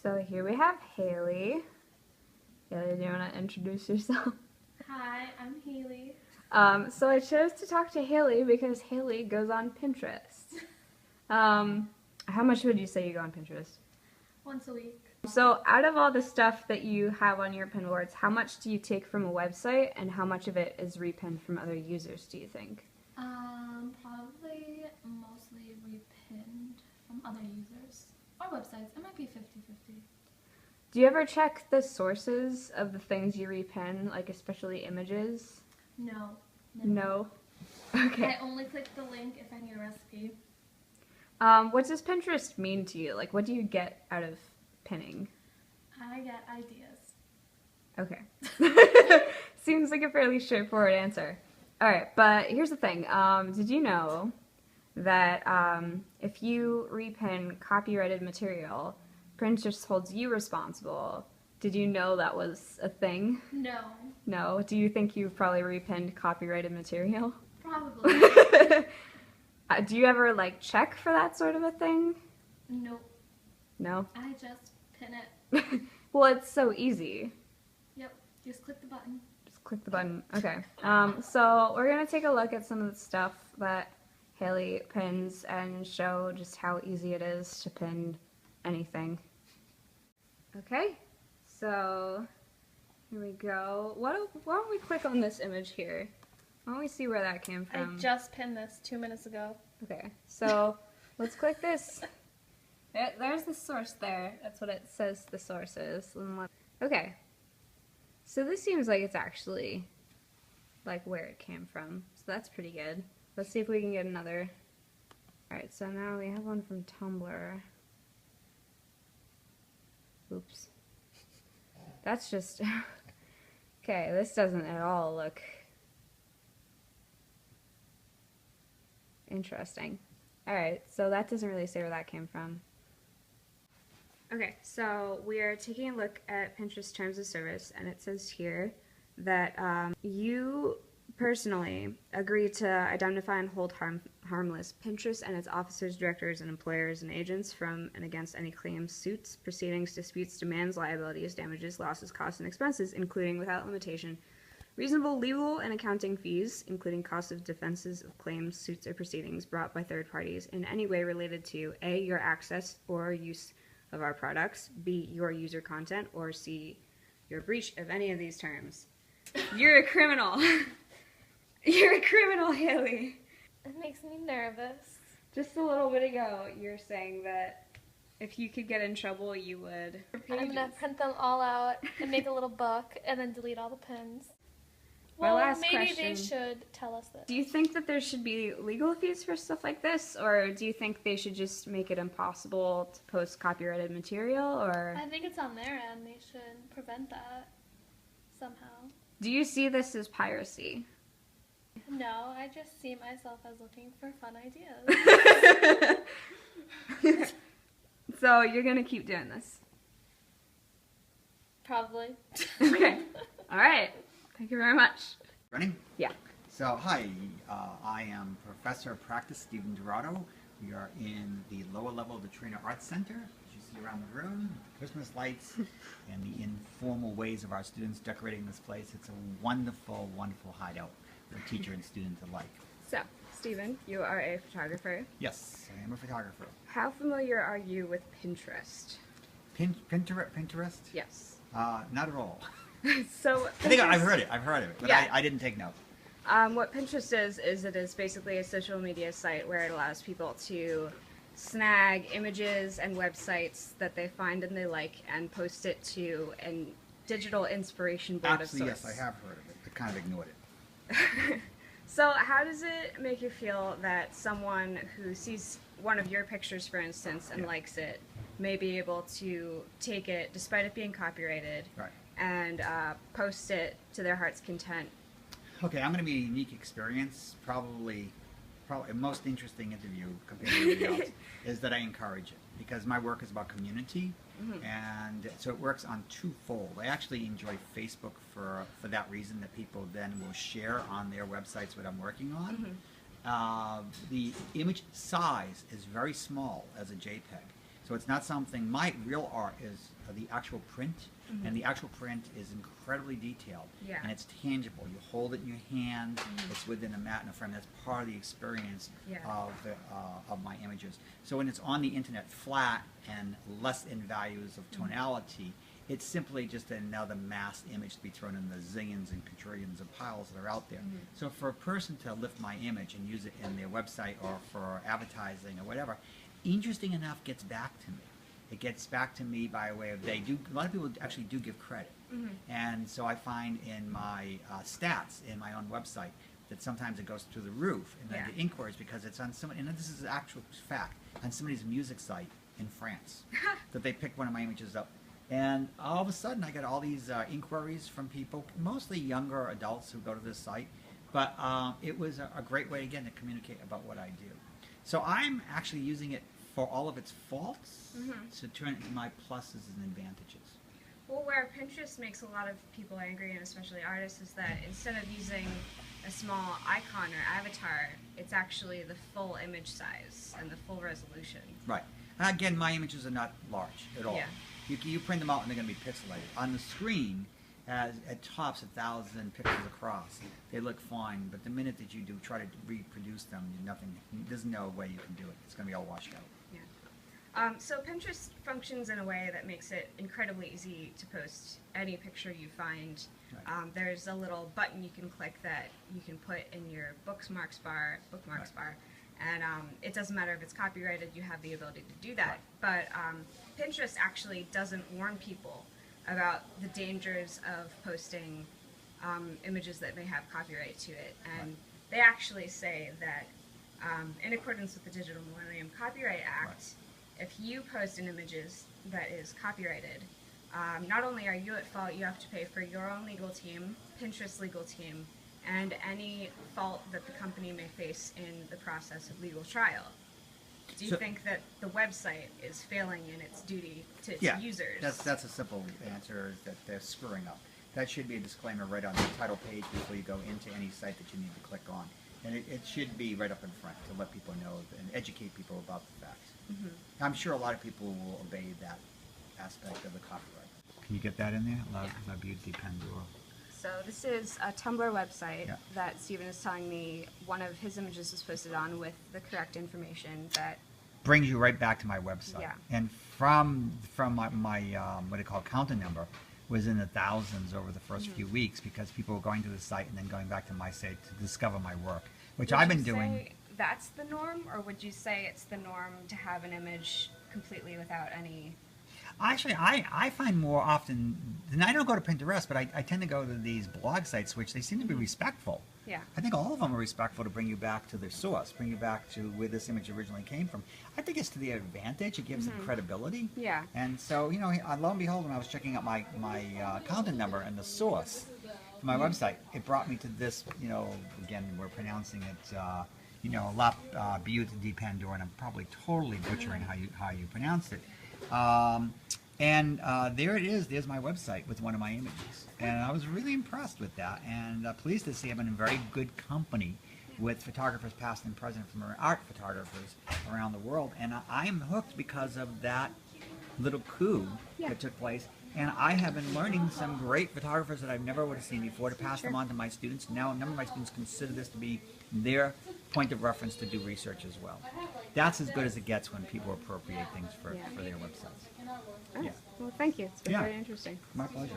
So here we have Haley. Haley, do you want to introduce yourself? Hi, I'm Haley. So I chose to talk to Haley because Haley goes on Pinterest. How much would you say you go on Pinterest? Once a week. So out of all the stuff that you have on your pin boards, how much do you take from a website and how much of it is repinned from other users, do you think? Probably mostly repinned from other users or websites. It might be 50-50. Do you ever check the sources of the things you repin, like especially images? No. No? Okay. I only click the link if I need a recipe. What does Pinterest mean to you? Like, what do you get out of pinning? I get ideas. Okay. Seems like a fairly straightforward answer. Alright, but here's the thing. Did you know that if you repin copyrighted material, Pinterest holds you responsible? Did you know that was a thing? No. No? Do you think you've probably repinned copyrighted material? Probably. Do you ever, like, check for that sort of a thing? Nope. No? I just pin it. Well, it's so easy. Yep. Just click the button. Just click the button. Okay. So we're going to take a look at some of the stuff that Haley pins and show just how easy it is to pin anything. Okay. So here we go. Why don't we click on this image here? Why don't we see where that came from? I just pinned this 2 minutes ago. Okay, so let's click this. There's the source there. That's what it says the source is. Okay, so this seems like it's actually like where it came from. So that's pretty good. Let's see if we can get another. Alright, so now we have one from Tumblr. Oops. That's just... Okay, this doesn't at all look interesting. Alright, so that doesn't really say where that came from. Okay, so we are taking a look at Pinterest Terms of Service, and it says here that you personally agree to identify and hold harmless Pinterest and its officers, directors, and employers and agents from and against any claims, suits, proceedings, disputes, demands, liabilities, damages, losses, costs, and expenses, including without limitation reasonable legal and accounting fees, including costs of defenses of claims, suits, or proceedings brought by third parties in any way related to A, your access or use of our products, B, your user content, or C, your breach of any of these terms. You're a criminal. You're a criminal, Haley. It makes me nervous. Just a little bit ago, you were saying that if you could get in trouble, you would. I'm gonna print them all out and make a little book and then delete all the pins. My Well, last maybe question. they should tell us this. Do you think that there should be legal fees for stuff like this, or do you think they should just make it impossible to post copyrighted material, or I think it's on their end. They should prevent that somehow. do you see this as piracy? No, I just see myself as looking for fun ideas. So you're gonna keep doing this? Probably. Okay. All right. Thank you very much. Running? Yeah. So, hi, I am Professor of Practice Stephen Dorado. We are in the lower level of the Trainer Arts Center. As you see around the room, the Christmas lights and the informal ways of our students decorating this place. It's a wonderful, wonderful hideout for teacher and student alike. So, Stephen, you are a photographer. Yes, I am a photographer. How familiar are you with Pinterest? Pinterest? Yes. Not at all. So I think I've heard it, but Yeah. I didn't take note. What Pinterest is it is basically a social media site where it allows people to snag images and websites that they find and they like and post it to a digital inspiration board Absolutely, of sorts. yes, I have heard of it. I kind of ignored it. So how does it make you feel that someone who sees one of your pictures, for instance, and likes it, may be able to take it, despite it being copyrighted, Right. and post it to their heart's content? Okay, I'm going to be a unique experience. Probably a most interesting interview compared to everybody else is that I encourage it because my work is about community, and so it works on twofold. I actually enjoy Facebook for that reason, that people then will share on their websites what I'm working on, the image size is very small as a JPEG. So it's not something, my real art is the actual print, and the actual print is incredibly detailed, Yeah. and it's tangible. You hold it in your hand, it's within a mat and a frame. That's part of the experience Yeah. of my images. So when it's on the internet flat and less in values of tonality, it's simply just another masked image to be thrown in the zillions and quadrillions of piles that are out there. So for a person to lift my image and use it in their website or for advertising or whatever, interesting enough gets back to me. It gets back to me by way of a lot of people actually do give credit. And so I find in my stats in my own website that sometimes it goes through the roof, and I Yeah. get inquiries because it's on somebody, and this is an actual fact, on somebody's music site in France, that they picked one of my images up. And all of a sudden I get all these inquiries from people, mostly younger adults who go to this site, but it was a great way, again, to communicate about what I do. So I'm actually using it for all of its faults to turn it into my pluses and advantages. Well, where Pinterest makes a lot of people angry, and especially artists, is that instead of using a small icon or avatar, it's actually the full image size and the full resolution. Right. Again, my images are not large at all. Yeah. You print them out and they're going to be pixelated. On the screen, at tops 1,000 pixels across, they look fine, but the minute that you do try to reproduce them, there's no way you can do it. It's going to be all washed out. Yeah. So Pinterest functions in a way that makes it incredibly easy to post any picture you find. Right. There's a little button you can click that you can put in your bookmarks bar, and it doesn't matter if it's copyrighted, you have the ability to do that. But Pinterest actually doesn't warn people about the dangers of posting images that may have copyright to it. And they actually say that in accordance with the Digital Millennium Copyright Act, if you post an images that is copyrighted, not only are you at fault, you have to pay for your own legal team, Pinterest legal team, and any fault that the company may face in the process of legal trial. Do you think that the website is failing in its duty to its users? That's a simple answer, is that they're screwing up. That should be a disclaimer right on the title page before you go into any site that you need to click on. And it should be right up in front to let people know and educate people about the facts. I'm sure a lot of people will obey that aspect of the copyright. Can you get that in there? La Beauté Pandora. So this is a Tumblr website Yeah. that Stephen is telling me one of his images was posted on with the correct information that... Brings you right back to my website. Yeah. And from my what do you call countdown number was in the thousands over the first few weeks, because people were going to the site and then going back to my site to discover my work, which I've been doing. Would you say that's the norm, or would you say it's the norm to have an image completely without any... Actually, I find more often, and I don't go to Pinterest, but I tend to go to these blog sites, which they seem to be respectful. Yeah. I think all of them are respectful to bring you back to their source, bring you back to where this image originally came from. I think it's to their advantage. It gives them credibility. Yeah. And so, lo and behold, when I was checking out my content number and the source for my website, it brought me to this, again, we're pronouncing it, La Beauté de Pandora, and I'm probably totally butchering how you pronounce it. There it is. There's my website with one of my images. And I was really impressed with that, and pleased to see I'm in very good company with photographers past and present from art photographers around the world. And I'm hooked because of that little coup that took place. And I have been learning some great photographers that I've never would have seen before to pass them on to my students. Now a number of my students consider this to be their point of reference to do research as well. That's as good as it gets when people appropriate things for their websites. Oh, well, thank you. It's been very interesting. My pleasure.